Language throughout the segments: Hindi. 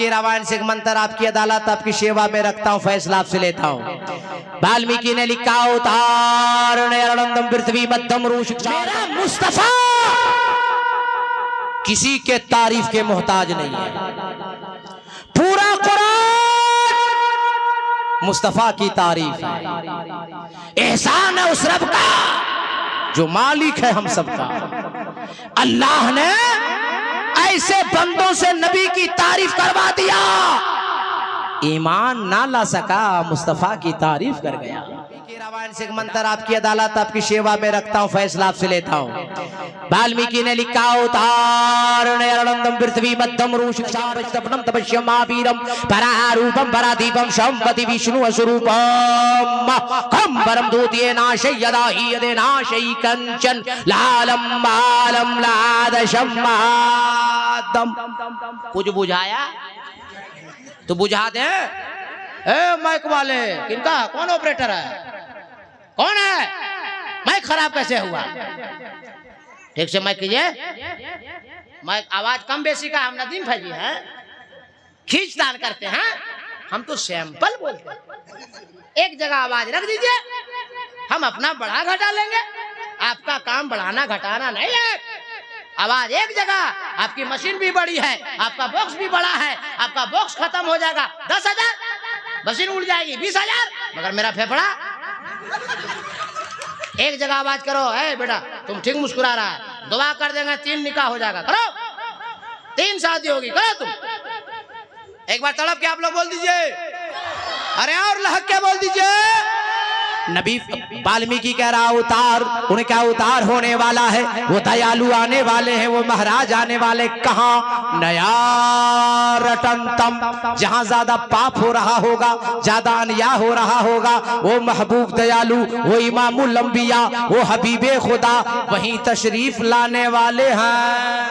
वाल्मीकि रामायण से एक मंत्र, आपकी अदालत आपकी सेवा में रखता हूँ, फैसला आपसे लेता हूँ। वाल्मीकि ने लिखा उतारणम पृथ्वी मध्यम रूष, मेरा मुस्तफा किसी के तारीफ के मोहताज नहीं है। पूरा कुरान मुस्तफा की तारीफ है। एहसान है उस रब का जो मालिक है हम सबका। अल्लाह ने ऐसे बंदों से नबी की तारीफ करवा दिया, ईमान ना ला सका, मुस्तफा की तारीफ कर गया। रामायण से एक मंत्र, आपकी अदालत आपकी सेवा में रखता हूँ, फैसला आपसे लेता हूँ। वाल्मीकि ने लिखा उतारणम पृथ्वी मध्यम रूष सपनम तपस्यम महावीरम परारूपम परादीपम संपति विष्णु स्वरूपम कंबरम दूतिये नाशय यदा ही यदे नाशय कंचन लालम बालम लादशम मादम। कुछ बुझाया तो बुझा दे। माइक वाले किनका, कौन ऑपरेटर है, कौन है, माइक खराब कैसे हुआ? ठीक से माइक कीजिए। माइक आवाज कम बेसी का हम नदीम भाई है, खींचतान करते हैं, हम तो सैंपल बोलते हैं। एक जगह आवाज रख दीजिए, हम अपना बढ़ा घटा लेंगे, आपका काम बढ़ाना घटाना नहीं है। आवाज एक जगह, आपकी मशीन भी बड़ी है, आपका बॉक्स भी बड़ा है, आपका बॉक्स खत्म हो जाएगा 10,000, मशीन उड़ जाएगी 20,000, मगर मेरा फेफड़ा एक जगह आवाज करो। है बेटा तुम ठीक मुस्कुरा रहा है, दुआ कर देंगे 3 निकाह हो जाएगा, करो 3 शादी होगी, करो तुम। एक बार तड़प के आप लोग बोल दीजिए, अरे और लहक के बोल दीजिए। नबी वाल्मीकि कह रहा उतार, उन्हें क्या उतार होने वाला है, वो दयालु आने वाले हैं, वो महाराज आने वाले। कहाँ? नया रटनतम, जहां ज्यादा पाप हो रहा होगा, ज्यादा अन्याय हो रहा होगा, वो महबूब दयालु, वो इमामुल अंबिया, वो हबीबे खुदा वहीं तशरीफ लाने वाले हैं।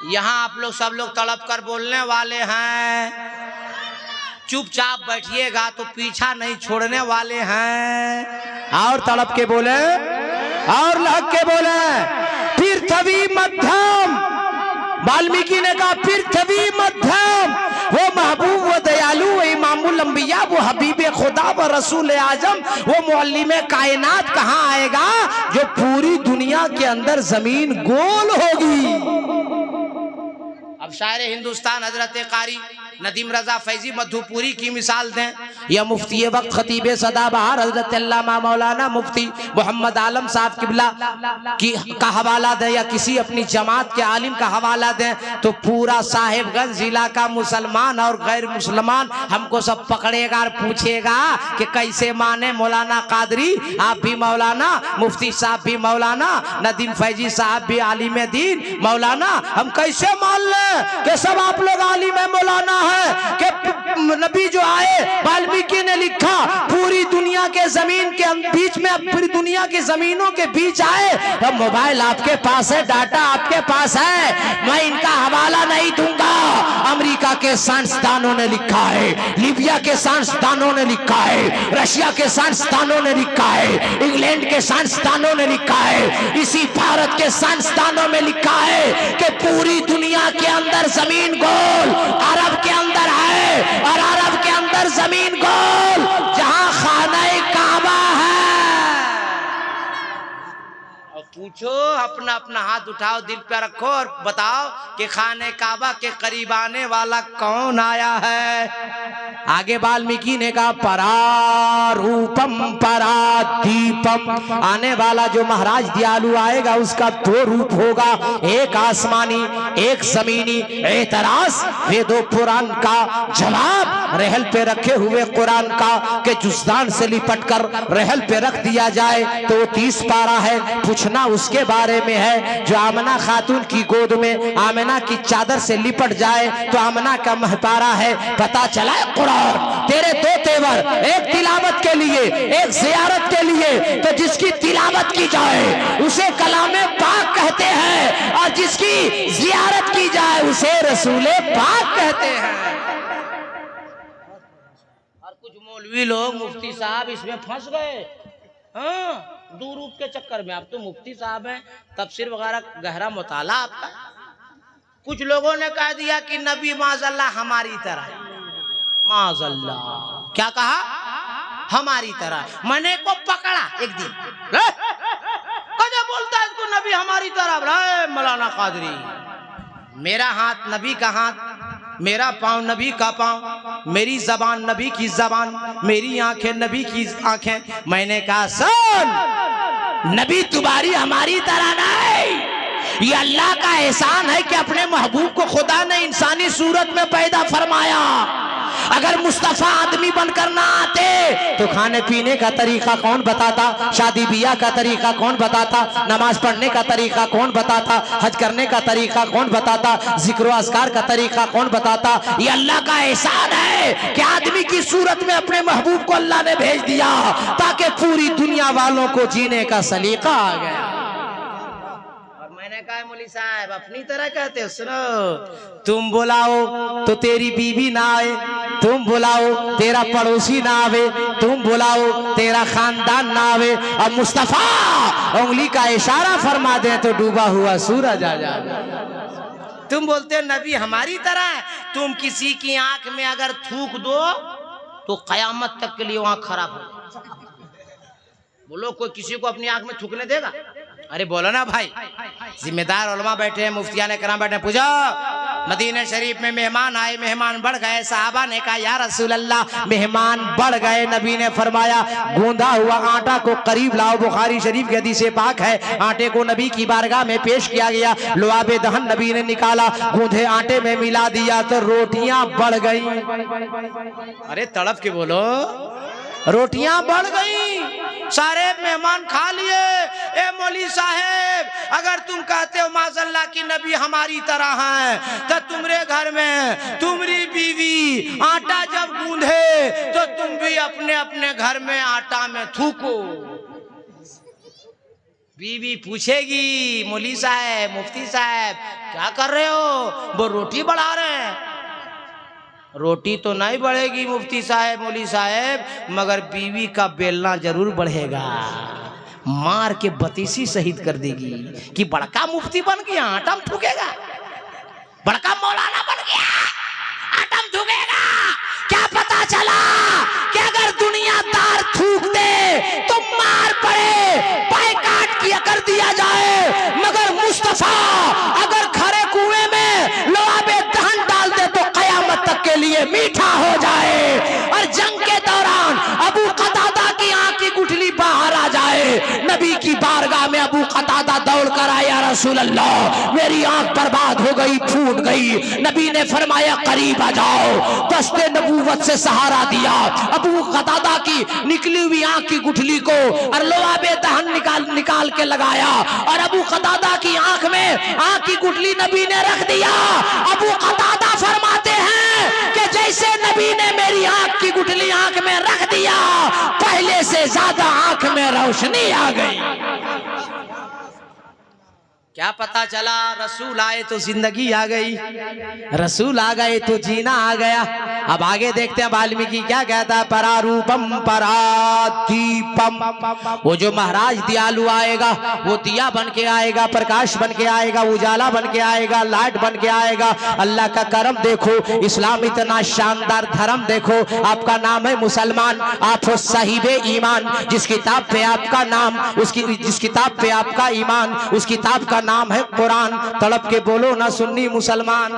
यहाँ आप लोग सब लोग तड़प कर बोलने वाले हैं, चुपचाप बैठिएगा तो पीछा नहीं छोड़ने वाले हैं। और तड़प के बोले और लग के बोले, पृथ्वी मध्यम। वाल्मीकि ने कहा पृथ्वी मध्यम, वो महबूब, वो दयालु, वो इमामुल अंबिया, वो हबीबे खुदा, वो रसूल आजम, वो मुअल्लिमे कायनात कहाँ आएगा जो पूरी दुनिया के अंदर जमीन गोल होगी। अब शायर हिंदुस्तान हजरत कारी नदीम रजा फैजी मधुपुरी की मिसाल दें, या मुफ्ती वक्त खतीब सदाबहार हजरत अल्लामा मौलाना मुफ्ती मोहम्मद आलम साहब किबला की का हवाला दें, या किसी अपनी जमात के आलिम का हवाला दें, तो पूरा साहिबगंज जिला का मुसलमान और गैर मुसलमान हमको सब पकड़ेगा और पूछेगा कि कैसे माने मौलाना कादरी, आप भी मौलाना, मुफ्ती साहब भी मौलाना, नदीम फैजी साहब भी आलिम दीन मौलाना, हम कैसे मान लें कि सब आप लोग आलिम मौलाना है कि नबी जो आए, वाल्मीकि ने लिखा पूरी दुनिया के जमीन के बीच में, पूरी दुनिया की जमीनों के बीच आए। अब मोबाइल आपके पास है, डाटा आपके पास है, मैं इनका हवाला नहीं दूंगा। अमेरिका के साइंसदानों ने लिखा है, लीबिया के साइंसदानों ने लिखा है, रशिया के साइंसदानों ने लिखा है, इंग्लैंड के साइंसदानों ने लिखा है, इसी भारत के साइंसदानों में लिखा है कि पूरी दुनिया के अंदर जमीन गोल, अरब के अंदर है, और अरब के अंदर जमीन गोल, जहां खाना काबा है। और पूछो, अपना अपना हाथ उठाओ, दिल पे रखो और बताओ कि खाने काबा के करीब आने वाला कौन आया है। आगे वाल्मीकि ने कहा परारूपम परादीपम, आने वाला जो महाराज दयालु आएगा उसका 2 रूप होगा, एक आसमानी एक जमीनी। एतराज वेदो पुराण का जवाब रहल पे रखे हुए कुरान का के जुस्तान से लिपट कर रहल पे रख दिया जाए तो वो 30 पारा है। पूछना उसके बारे में है जो आमना खातून की गोद में आमना की चादर से लिपट जाए तो आमना का महपारा है। पता चला कुरान तेरे 2 तेवर, एक तिलावत के लिए एक ज़ियारत के लिए, तो जिसकी तिलावत की जाए उसे कलामे पाक कहते हैं और जिसकी ज़ियारत की जाए उसे रसूले पाक कहते हैं। और कुछ मौलवी लोग, मुफ्ती साहब इसमें फंस गए, हाँ, 2 रूप के चक्कर में। आप तो मुफ्ती साहब हैं, तफसीर वगैरह गहरा मुताला आपका, कुछ लोगों ने कह दिया कि नबी माज़अल्लाह हमारी तरह, माज़अल्लाह क्या कहा, हमारी तरह। मैंने को पकड़ा एक दिन, कदे बोलता है इसको नबी हमारी तरह। मौलाना कादरी, मेरा हाथ नबी का हाथ, मेरा पांव नबी का पांव, मेरी जबान नबी की जबान, मेरी आंखें नबी की आंखें। मैंने कहा सुन, नबी तुम्हारी हमारी तरह नहीं, ये अल्लाह का एहसान है कि अपने महबूब को खुदा ने इंसानी सूरत में पैदा फरमाया। अगर मुस्तफा आदमी बनकर ना आते तो खाने पीने का तरीका कौन बताता, शादी ब्याह का तरीका कौन बताता, नमाज पढ़ने का तरीका कौन बताता, हज करने का तरीका कौन बताता, जिक्र अस्कार का तरीका कौन बताता। ये अल्लाह का एहसान है कि आदमी की सूरत में अपने महबूब को अल्लाह ने भेज दिया ताकि पूरी दुनिया वालों को जीने का सलीका आ गया। मैंने कहा मौलवी साहब अपनी तरह कहते हो, सुनो, तुम बुलाओ तो तेरी बीवी ना आए, तुम बुलाओ तेरा पड़ोसी ना आवे, तुम बुलाओ तेरा खानदान ना आवे, और मुस्तफा उंगली का इशारा फरमा दे तो डूबा हुआ सूरज आ जाए। तुम बोलते नबी हमारी तरह है। तुम किसी की आंख में अगर थूक दो तो कयामत तक के लिए वो आंख खराब हो। बोलो कोई किसी को अपनी आंख में थूकने देगा? अरे बोलो ना भाई, जिम्मेदार उलमा बैठे हैं, मुफ्तियाने कराम बैठे हैं। पूछो, मदीना शरीफ में मेहमान आए, मेहमान बढ़ गए। साहबा ने कहा या रसूल अल्लाह मेहमान बढ़ गए। नबी ने फरमाया गूंदा हुआ आटा को करीब लाओ। बुखारी शरीफ की हदीस पाक है। आटे को नबी की बारगाह में पेश किया गया। लुआबे दहन नबी ने निकाला, गूंधे आटे में मिला दिया तो रोटियां बढ़ गई। अरे तड़प के बोलो, रोटियां बढ़ गई, सारे मेहमान खा लिए। ए मौलवी साहेब, अगर तुम कहते हो माज़अल्लाह की नबी हमारी तरह हैं, तो तुम्हारे घर में तुम्हारी बीवी आटा जब गूंधे तो तुम भी अपने अपने घर में आटा में थूको। बीवी पूछेगी मौलवी साहब, मुफ्ती साहब क्या कर रहे हो? वो रोटी बढ़ा रहे हैं। रोटी तो नहीं बढ़ेगी मुफ्ती साहब, मौलवी साहब, मगर बीवी का बेलना जरूर बढ़ेगा। मार के बतीसी शहीद कर देगी कि बड़का मुफ्ती बन गया आटा में थूकेगा, बड़का मौलाना बन गया आटा में थूकेगा। क्या पता चला कि अगर दुनियादार थूक दे तो मार पड़े, बाइकाट किया कर दिया जाए, मगर मुस्तफा अगर खरे कुएं में लुआबे दहन डाल दे तो कयामत तक के लिए मीठा हो जाए। और जंग के दौरान अबू कतादा की आंख की गुठली बाहर आ जाए, नबी की बारगाह में अबू कतादा दौड़ कर आया, रसूल अल्लाह मेरी आंख बर्बाद हो गई, फूट गई। नबी ने फरमाया करीब आ जाओ। दस्ते नबूवत से सहारा दिया। अबू कतादा की निकली हुई आंख की गुठली को और लुआबे दहन निकाल के लगाया और अबू कतादा की आंख में आंख की गुठली नबी ने रख दिया। अबू कतादा फरमाते हैं कि जैसे नबी ने मेरी आंख की गुठली आंख में रख दिया, पहले से ज्यादा आंख में रोशनी आ गई। क्या पता चला? रसूल आए तो जिंदगी आ गई, रसूल आ गए तो जीना आ गया। अब आगे देखते हैं वाल्मीकि क्या कहता है। परारूपम परादीपम, वो जो महाराज दयालु आएगा वो दिया बन के आएगा, प्रकाश बन के आएगा, उजाला बन के आएगा, लाइट बन के आएगा। अल्लाह का करम देखो, इस्लाम इतना शानदार धर्म देखो। आपका नाम है मुसलमान, आप हो साहिबे ईमान। जिस किताब पे आपका नाम, जिस किताब पे आपका ईमान, उस किताब का नाम है कुरान। तड़प के बोलो ना सुन्नी मुसलमान।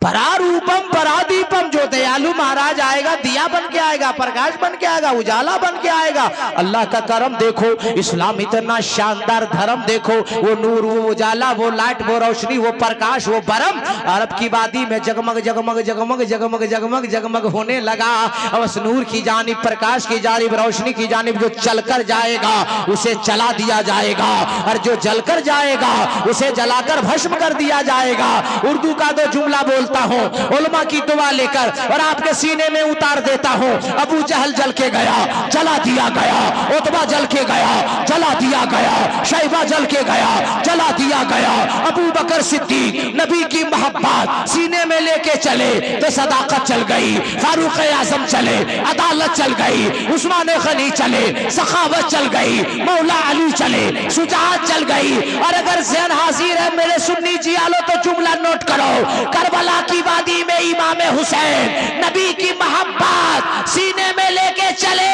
परारूपम परादीपम, जो दयालु महाराज आएगा दिया बन के आएगा, प्रकाश बन के आएगा, उजाला बन के आएगा। अल्लाह का करम देखो, इस्लाम इतना शानदार धर्म देखो। वो नूर, वो उजाला, वो लाइट, वो रोशनी, वो प्रकाश, वो बरम अरब की वादी में जगमग जगमग जगमग जगमग जगमग जगमग होने लगा। और उस नूर की जानिब, प्रकाश की जानिब, रोशनी की जानिब जो चलकर जाएगा उसे जला दिया जाएगा, और जो जलकर जाएगा उसे जलाकर भस्म कर दिया जाएगा। उर्दू का दो जुमला बोल हूँ उलमा की दुआ लेकर और आपके सीने में उतार देता हूँ। अबू जहल जल के गया, जला दिया गया। उतबा जल के गया, जला दिया गया। शैबा जल के गया, जला दिया गया। अबू बकर सिद्दीक नबी की मोहब्बत सीने में लेके चले तो सदाकत चल गई। फारूक आजम चले, अदालत चल गई। उस्मान गनी चले, सखावत चल गई। मौला अली चले, शुजाअत चल गई। और अगर ज़हन हाजिर है मेरे सुन्नी जी आलो तो जुमला नोट करो। करबला की वादी में इमाम हुसैन नबी की मोहब्बत सीने में लेके चले,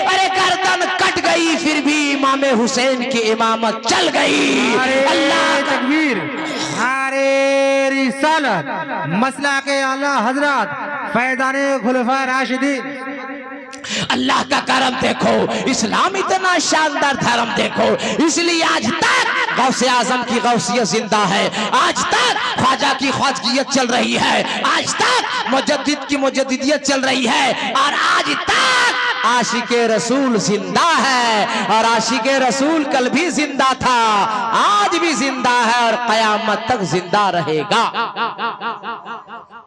अरे गर्दन कट गई फिर भी इमाम हुसैन की इमामत चल गई। अल्लाह तकबीर, हारे रिसालत, मसला के आला हजरत फैज़ाने खुलफा राशिदीन। अल्लाह का करम देखो, इस्लाम इतना शानदार धर्म देखो, इसलिए आज तक गौसे आजम की गौसियत जिंदा है, आज तक ख्वाजा की ख्वाजगियत चल रही है, आज तक मुजद्दिद की मुजद्दिदियत चल रही है, और आज तक आशिके रसूल जिंदा है। और आशिके रसूल कल भी जिंदा था, आज भी जिंदा है और कयामत तक जिंदा रहेगा।